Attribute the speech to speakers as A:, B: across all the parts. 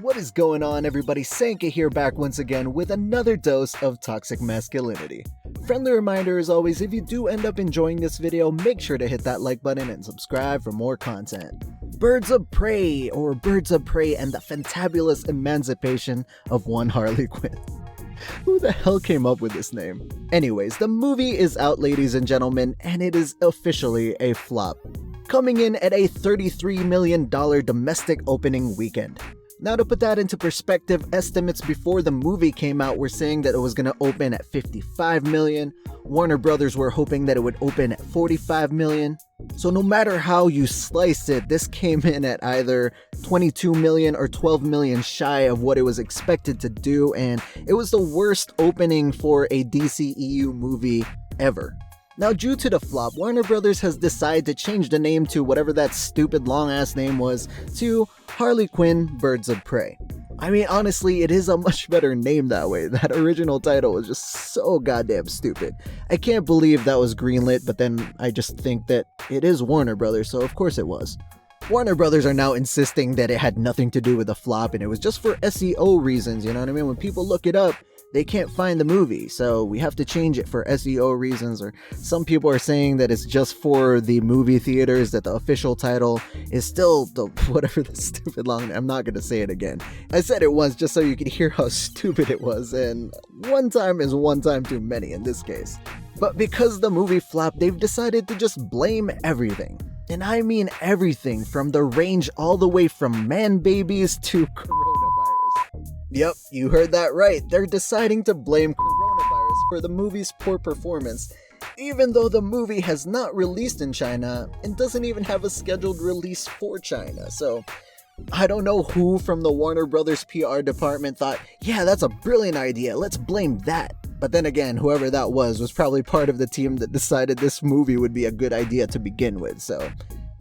A: What is going on, everybody? Xaenca here, back once again with another dose of toxic masculinity. Friendly reminder as always, if you do end up enjoying this video, make sure to hit that like button and subscribe for more content. Birds of Prey, or Birds of Prey and the Fantabulous Emancipation of one Harley Quinn. Who the hell came up with this name? Anyways, the movie is out, ladies and gentlemen, and it is officially a flop, coming in at a $33 million domestic opening weekend. Now, to put that into perspective, estimates before the movie came out were saying that it was going to open at $55 million. Warner Brothers were hoping that it would open at $45 million. So no matter how you slice it, this came in at either $22 million or $12 million shy of what it was expected to do, and it was the worst opening for a DCEU movie ever. Now, due to the flop, Warner Brothers has decided to change the name to whatever that stupid long-ass name was to Harley Quinn Birds of Prey. I mean, honestly, it is a much better name that way. That original title was just so goddamn stupid. I can't believe that was greenlit, but then I just think that it is Warner Brothers, so of course it was. Warner Brothers are now insisting that it had nothing to do with the flop and it was just for SEO reasons, you know what I mean? When people look it up, they can't find the movie, so we have to change it for SEO reasons, or some people are saying that it's just for the movie theaters, that the official title is still the whatever the stupid long name. I'm not going to say it again. I said it once just so you could hear how stupid it was, and one time is one time too many in this case. But because the movie flopped, they've decided to just blame everything. And I mean everything, from the range all the way from man babies to coronavirus. Yep, you heard that right. They're deciding to blame coronavirus for the movie's poor performance, even though the movie has not released in China and doesn't even have a scheduled release for China. So I don't know who from the Warner Brothers PR department thought, yeah, that's a brilliant idea, let's blame that. But then again, whoever that was probably part of the team that decided this movie would be a good idea to begin with, so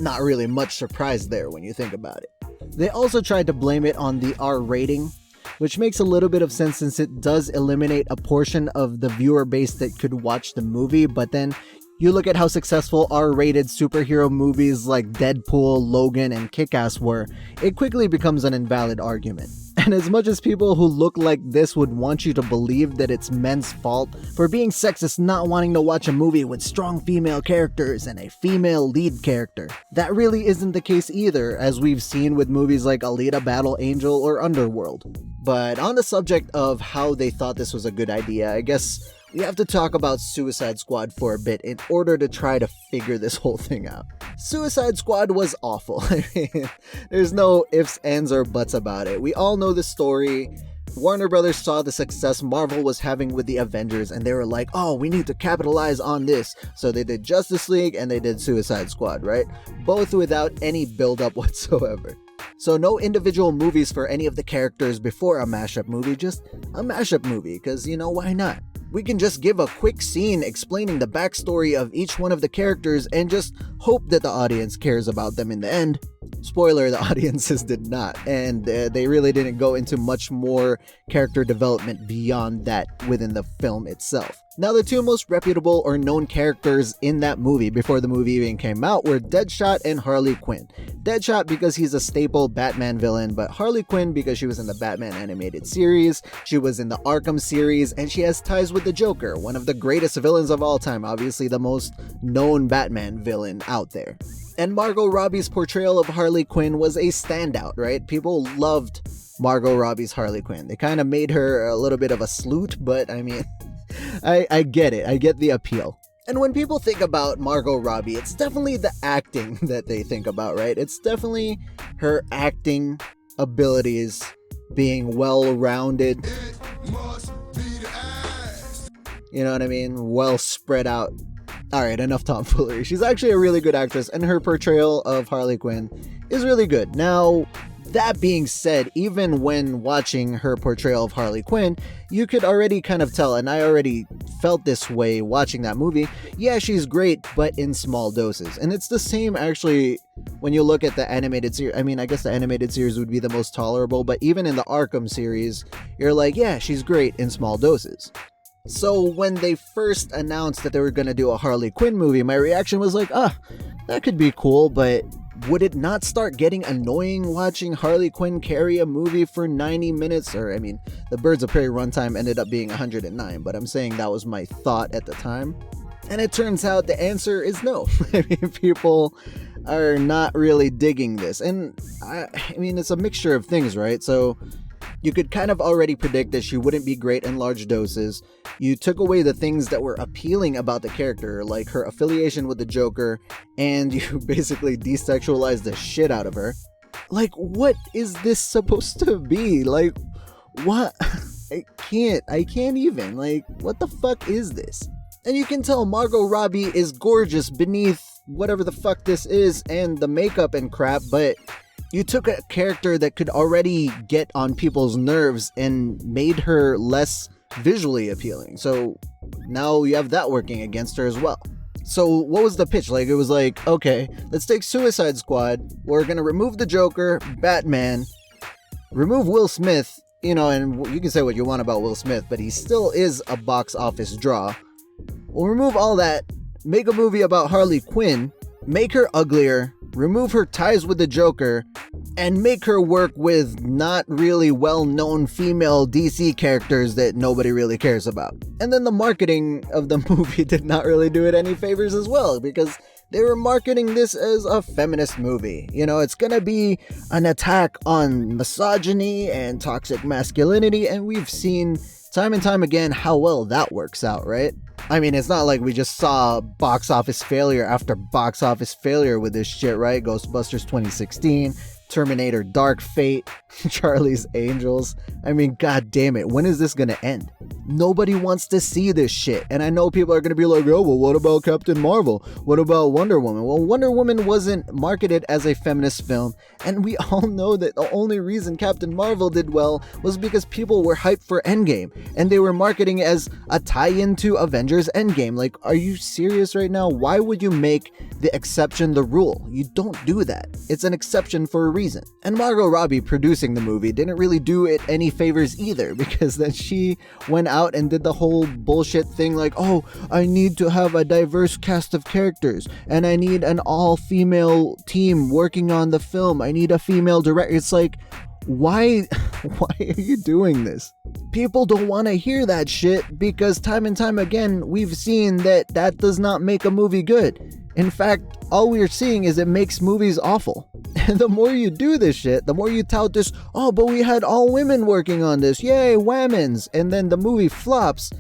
A: not really much surprise there when you think about it. They also tried to blame it on the R rating, which makes a little bit of sense since it does eliminate a portion of the viewer base that could watch the movie, but then you look at how successful R-rated superhero movies like Deadpool, Logan, and Kick-Ass were, it quickly becomes an invalid argument. And as much as people who look like this would want you to believe that it's men's fault for being sexist not wanting to watch a movie with strong female characters and a female lead character, that really isn't the case either, as we've seen with movies like Alita Battle Angel or Underworld. But on the subject of how they thought this was a good idea, I guess we have to talk about Suicide Squad for a bit in order to try to figure this whole thing out. Suicide Squad was awful. I mean, there's no ifs, ands, or buts about it. We all know the story. Warner Brothers saw the success Marvel was having with the Avengers and they were like, oh, we need to capitalize on this. So they did Justice League and they did Suicide Squad, right? Both without any build-up whatsoever. So no individual movies for any of the characters before a mashup movie, just a mashup movie, because you know, why not? We can just give a quick scene explaining the backstory of each one of the characters and just hope that the audience cares about them in the end. Spoiler, the audiences did not, and they really didn't go into much more character development beyond that within the film itself. Now, the two most reputable or known characters in that movie before the movie even came out were Deadshot and Harley Quinn. Deadshot because he's a staple Batman villain, but Harley Quinn because she was in the Batman animated series, she was in the Arkham series, and she has ties with the Joker, one of the greatest villains of all time, obviously the most known Batman villain out there. And Margot Robbie's portrayal of Harley Quinn was a standout, right? People loved Margot Robbie's Harley Quinn. They kind of made her a little bit of a sleut, but I mean, I get it. I get the appeal. And when people think about Margot Robbie, it's definitely the acting that they think about, right? It's definitely her acting abilities being well-rounded. You know what I mean? Well spread out. Alright, enough tomfoolery. She's actually a really good actress, and her portrayal of Harley Quinn is really good. Now, that being said, even when watching her portrayal of Harley Quinn, you could already kind of tell, and I already felt this way watching that movie, yeah, she's great, but in small doses. And it's the same, actually, when you look at the animated series. I mean, I guess the animated series would be the most tolerable, but even in the Arkham series, you're like, yeah, she's great in small doses. So when they first announced that they were going to do a Harley Quinn movie, my reaction was like, that could be cool, but would it not start getting annoying watching Harley Quinn carry a movie for 90 minutes? Or, I mean, the Birds of Prey runtime ended up being 109, but I'm saying that was my thought at the time. And it turns out the answer is no. I mean, people are not really digging this. And I mean, it's a mixture of things, right? So you could kind of already predict that she wouldn't be great in large doses. You took away the things that were appealing about the character, like her affiliation with the Joker, and you basically desexualized the shit out of her. Like, what is this supposed to be? Like, what? I can't even. Like, what the fuck is this? And you can tell Margot Robbie is gorgeous beneath whatever the fuck this is and the makeup and crap, but you took a character that could already get on people's nerves and made her less visually appealing. So now you have that working against her as well. So what was the pitch? Like, it was like, okay, let's take Suicide Squad. We're going to remove the Joker, Batman, remove Will Smith, you know, and you can say what you want about Will Smith, but he still is a box office draw. We'll remove all that, make a movie about Harley Quinn, make her uglier, remove her ties with the Joker, and make her work with not really well-known female DC characters that nobody really cares about. And then the marketing of the movie did not really do it any favors as well, because they were marketing this as a feminist movie. You know, it's gonna be an attack on misogyny and toxic masculinity, and we've seen time and time again how well that works out, right? I mean, it's not like we just saw box office failure after box office failure with this shit, right? Ghostbusters 2016, Terminator Dark Fate, Charlie's Angels. I mean, god damn it, when is this gonna end? Nobody wants to see this shit. And I know people are gonna be like, oh, well, what about Captain Marvel? What about Wonder Woman? Well, Wonder Woman wasn't marketed as a feminist film, and we all know that the only reason Captain Marvel did well was because people were hyped for Endgame, and they were marketing it as a tie-in to Avengers Endgame. Like, are you serious right now? Why would you make the exception the rule? You don't do that. It's an exception for a reason. And Margot Robbie producing the movie didn't really do it any favors either, because then she went out and did the whole bullshit thing like, oh, I need to have a diverse cast of characters, and I need an all-female team working on the film. I need a female director. It's like, why are you doing this? People don't want to hear that shit, because time and time again, we've seen that that does not make a movie good. In fact, all we're seeing is it makes movies awful. And the more you do this shit, the more you tout this, oh, but we had all women working on this, yay, whammons, and then the movie flops,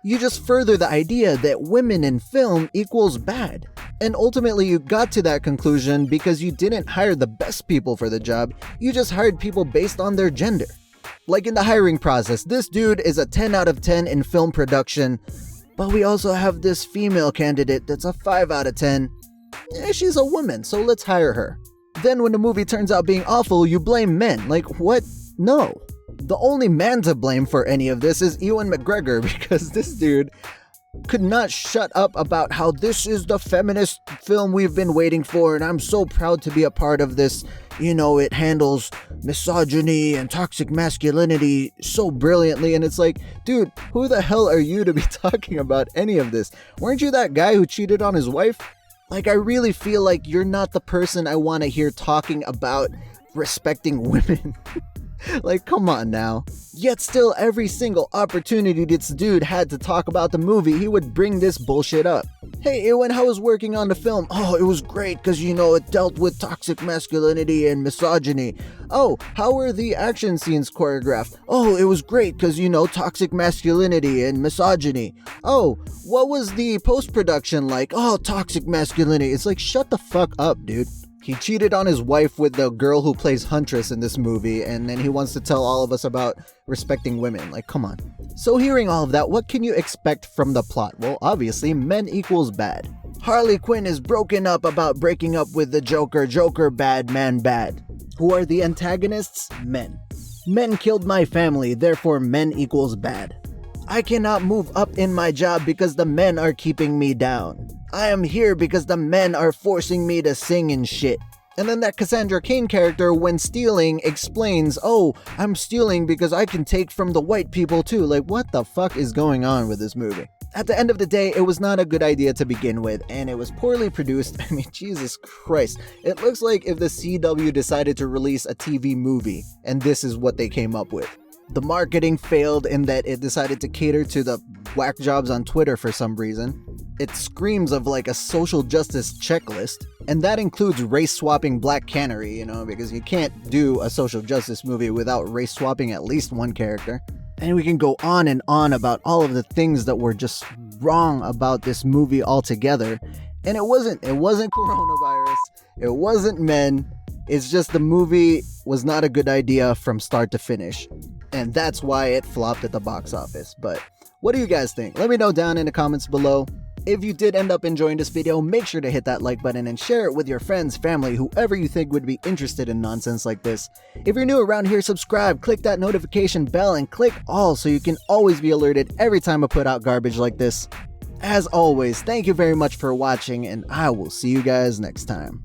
A: you just further the idea that women in film equals bad. And ultimately you got to that conclusion because you didn't hire the best people for the job, you just hired people based on their gender. Like in the hiring process, this dude is a 10 out of 10 in film production, but we also have this female candidate that's a 5 out of 10. She's a woman, so let's hire her. Then when the movie turns out being awful, you blame men. Like, what? No. The only man to blame for any of this is Ewan Mcgregor, because this dude could not shut up about how this is the feminist film we've been waiting for, and I'm so proud to be a part of this. You know, it handles misogyny and toxic masculinity so brilliantly, and it's like, dude, who the hell are you to be talking about any of this? Weren't you that guy who cheated on his wife? Like, I really feel like you're not the person I want to hear talking about respecting women. Like, come on now. Yet still, every single opportunity this dude had to talk about the movie, he would bring this bullshit up. Hey, Ewan, how was working on the film? Oh, it was great because, you know, it dealt with toxic masculinity and misogyny. Oh, how were the action scenes choreographed? Oh, it was great because, you know, toxic masculinity and misogyny. Oh, what was the post-production like? Oh, toxic masculinity. It's like, shut the fuck up, dude. He cheated on his wife with the girl who plays Huntress in this movie, and then he wants to tell all of us about respecting women. Like, come on. So hearing all of that, what can you expect from the plot? Well, obviously, men equals bad. Harley Quinn is broken up about breaking up with the Joker. Joker bad, man bad. Who are the antagonists? Men. Men killed my family, therefore men equals bad. I cannot move up in my job because the men are keeping me down. I am here because the men are forcing me to sing and shit. And then that Cassandra Cain character, when stealing, explains, oh, I'm stealing because I can take from the white people too. Like, what the fuck is going on with this movie? At the end of the day, it was not a good idea to begin with, and it was poorly produced. I mean, Jesus Christ. It looks like if the CW decided to release a TV movie, and this is what they came up with. The marketing failed in that it decided to cater to the whack jobs on Twitter for some reason. It screams of like a social justice checklist, and that includes race-swapping Black Canary, because you can't do a social justice movie without race-swapping at least one character. And we can go on and on about all of the things that were just wrong about this movie altogether. And it wasn't coronavirus, it wasn't men, it's just the movie was not a good idea from start to finish. And that's why it flopped at the box office. But what do you guys think? Let me know down in the comments below. If you did end up enjoying this video, make sure to hit that like button and share it with your friends, family, whoever you think would be interested in nonsense like this. If you're new around here, subscribe, click that notification bell, and click all so you can always be alerted every time I put out garbage like this. As always, thank you very much for watching, and I will see you guys next time.